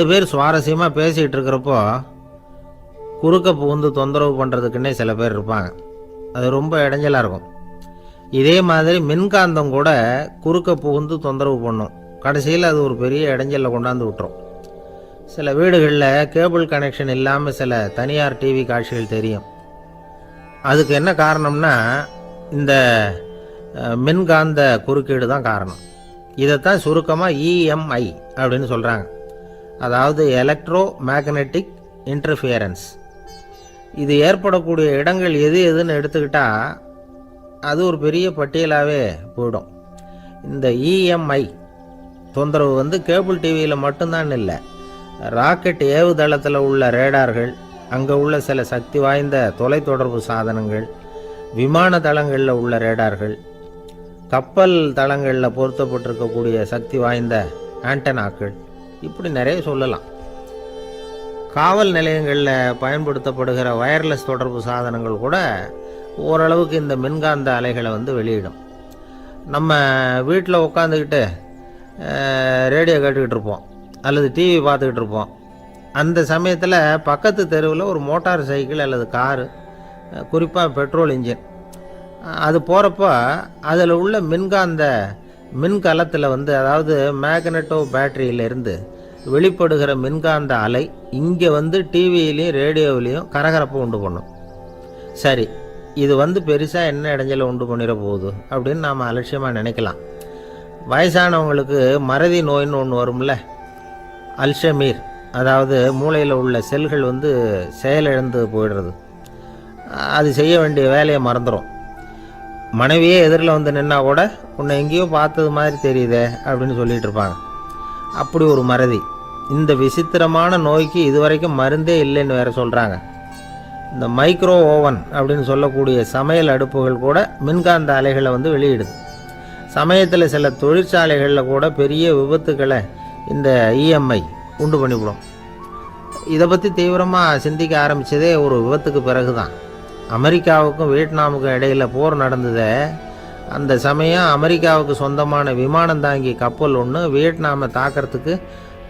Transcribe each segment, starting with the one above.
2 பேர் சுவாரஸ்யமாக பேசிகிட்டு இருக்கிறப்போ குறுக்க புகுந்து தொந்தரவு பண்ணுறதுக்குன்னே சில பேர் இருப்பாங்க. அது ரொம்ப இடைஞ்சலாக இருக்கும். இதே மாதிரி மின்காந்தம் கூட குறுக்க புகுந்து தொந்தரவு பண்ணும். கடைசியில் அது ஒரு பெரிய இடைஞ்சலில் கொண்டாந்து விட்டுரும். சில வீடுகளில் கேபிள் கனெக்ஷன் இல்லாமல் சில தனியார் டிவி காட்சிகள் தெரியும். அதுக்கு என்ன காரணம்னா இந்த மின்காந்த குறுக்கீடு தான் காரணம். இதைத்தான் சுருக்கமாக இஎம்ஐ அப்படின்னு சொல்கிறாங்க. அதாவது எலக்ட்ரோ மேக்னெட்டிக் இன்டர்ஃபியரன்ஸ். இது ஏற்படக்கூடிய இடங்கள் எது எதுன்னு எடுத்துக்கிட்டால் அது ஒரு பெரிய பட்டியலாகவே போயிடும். இந்த இஎம்ஐ தொந்தரவு கேபிள் டிவியில் மட்டும்தான் இல்லை, ராக்கெட் ஏவுதளத்தில் உள்ள ரேடார்கள், அங்கே உள்ள சில சக்தி வாய்ந்த தொலைத்தொடர்பு சாதனங்கள், விமான தளங்களில் உள்ள ரேடார்கள், கப்பல் தளங்களில் பொருத்தப்பட்டிருக்கக்கூடிய சக்தி வாய்ந்த ஆண்டனாக்கள், இப்படி நிறைய சொல்லலாம். காவல் நிலையங்களில் பயன்படுத்தப்படுகிற வயர்லெஸ் தொடர்பு சாதனங்கள் கூட ஓரளவுக்கு இந்த மின்காந்த அலைகளை வெளியிடும். நம்ம வீட்டில் உட்காந்துக்கிட்டு ரேடியோ கேட்டுக்கிட்டு இருப்போம் அல்லது டிவி பார்த்துக்கிட்டு இருப்போம். அந்த சமயத்தில் பக்கத்து தெருவில் ஒரு மோட்டார் சைக்கிள் அல்லது காரு, குறிப்பாக பெட்ரோல் இன்ஜின், அது போகிறப்போ அதில் உள்ள மின்காந்த மின்கலத்தில் அதாவது மேக்னெட்டோ பேட்டரியிலிருந்து வெளிப்படுகிற மின்காந்த அலை இங்கே டிவியிலையும் ரேடியோவிலையும் கரகரப்பை உண்டு பண்ணும். சரி, இது பெருசாக என்ன இடைஞ்சலை உண்டு பண்ணிட போகுது அப்படின்னு நாம் அலட்சியமாக நினைக்கலாம். வயசானவங்களுக்கு மறதி நோயின்னு ஒன்று வரும்ல, அல்ஷமீர், அதாவது மூளையில் உள்ள செல்கள் செயலிழந்து போயிடுறது. அது செய்ய வேண்டிய வேலையை மறந்துடும். மனைவியே எதிரில் நின்னா கூட உன்னை எங்கேயோ பார்த்தது மாதிரி தெரியுதே அப்படின்னு சொல்லிகிட்டு இருப்பாங்க. அப்படி ஒரு மறதி. இந்த விசித்திரமான நோய்க்கு இதுவரைக்கும் மருந்தே இல்லைன்னு வேறு சொல்கிறாங்க. இந்த மைக்ரோ ஓவன் அப்படின்னு சொல்லக்கூடிய சமையல் அடுப்புகள் கூட மின்காந்த அலைகளை வெளியிடுது. சமயத்தில் சில தொழிற்சாலைகளில் கூட பெரிய விபத்துக்களை இந்த இஎம்ஐ உண்டு பண்ணிவிடும். இதை பற்றி தீவிரமாக சிந்திக்க ஆரம்பித்ததே ஒரு விபத்துக்கு பிறகு தான். அமெரிக்காவுக்கும் வியட்நாமுக்கும் இடையில் போர் நடந்ததே. அந்த சமயம் அமெரிக்காவுக்கு சொந்தமான விமானம் தாங்கி கப்பல் ஒன்று வியட்நாமை தாக்கிறதுக்கு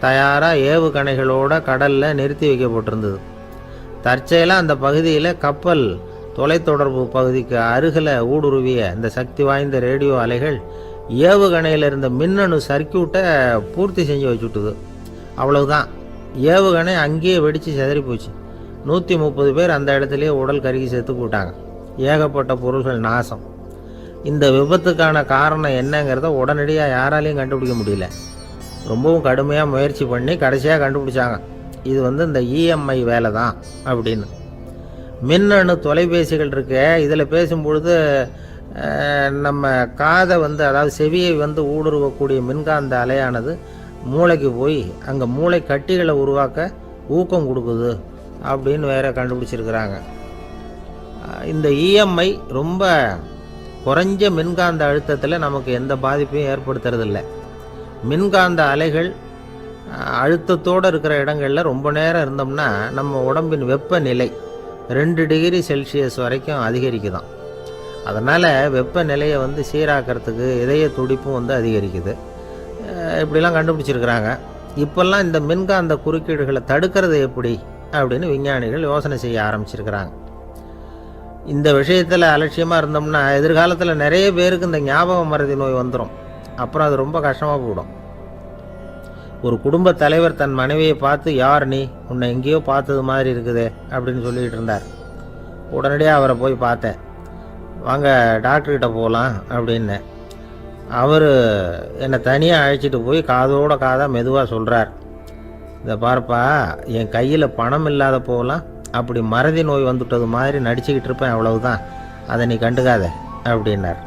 தயாராக ஏவுகணைகளோட கடலில் நிறுத்தி வைக்கப்பட்டிருந்தது. தற்செயலாக அந்த பகுதியில் கப்பல் தொலைத்தொடர்பு பகுதிக்கு அருகில் ஊடுருவிய இந்த சக்தி வாய்ந்த ரேடியோ அலைகள் ஏவுகணையில் இருந்த மின்னணு சர்க்கியூட்டை பூர்த்தி செஞ்சு வச்சுட்டுது. அவ்வளவுதான், ஏவுகணை அங்கேயே வெடித்து சிதறி போச்சு. 130 பேர் அந்த இடத்துலையே உடல் கருகி செத்து போட்டாங்க. ஏகப்பட்ட பொருள்கள் நாசம். இந்த விபத்துக்கான காரணம் என்னங்கிறத உடனடியாக யாராலையும் கண்டுபிடிக்க முடியல. ரொம்பவும் கடுமையாக முயற்சி பண்ணி கடைசியாக கண்டுபிடிச்சாங்க, இது இந்த இஎம்ஐ வேலை தான் அப்படின்னு. மின்னணு தொலைபேசிகள் இருக்கு, இதில் பேசும்பொழுது நம்ம காதை அதாவது செவியை ஊடுருவக்கூடிய மின்காந்த அலையானது மூளைக்கு போய் அங்கே மூளை கட்டிகளை உருவாக்க ஊக்கம் கொடுக்குது அப்படின்னு வேற கண்டுபிடிச்சிருக்கிறாங்க. இந்த இஎம்ஐ ரொம்ப குறைஞ்ச மின்காந்த அழுத்தத்தில் நமக்கு எந்த பாதிப்பையும் ஏற்படுத்துறதில்லை. மின்காந்த அலைகள் அழுத்தத்தோடு இருக்கிற இடங்களில் ரொம்ப நேரம் இருந்தோம்னா நம்ம உடம்பின் வெப்பநிலை 2 டிகிரி செல்சியஸ் வரைக்கும் அதிகரிக்குதான். அதனால் வெப்பநிலையை சீராக்கிறதுக்கு இதய துடிப்பும் அதிகரிக்குது. இப்படிலாம் கண்டுபிடிச்சிருக்கிறாங்க. இப்போல்லாம் இந்த மின்காந்த குறுக்கீடுகளை தடுக்கிறது எப்படி அப்படின்னு விஞ்ஞானிகள் யோசனை செய்ய ஆரம்பிச்சிருக்கிறாங்க. இந்த விஷயத்தில் அலட்சியமாக இருந்தோம்னா எதிர்காலத்தில் நிறைய பேருக்கு இந்த ஞாபக மறதி நோய் வந்துடும். அப்புறம் அது ரொம்ப கஷ்டமாக போயிடும். ஒரு குடும்ப தலைவர் தன் மனைவியை பார்த்து, யார் நீ, உன்னை எங்கேயோ பார்த்தது மாதிரி இருக்குதே அப்படின்னு சொல்லிகிட்டு இருந்தார். உடனடியாக அவரை போய் பார்த்தேன். வாங்க டாக்டர்கிட்ட போகலாம் அப்படின்னு. அவர் என்னை தனியாக அழைச்சிட்டு போய் காதோட காதாக மெதுவாக சொல்கிறார், இதை பார்ப்பா, என் கையில் பணம் இல்லாத போகலாம், அப்படி மறதி நோய் வந்துட்டது மாதிரி நடிச்சுக்கிட்டு இருப்பேன், அவ்வளவுதான், அதை நீ கண்டுக்காத அப்படின்னார்.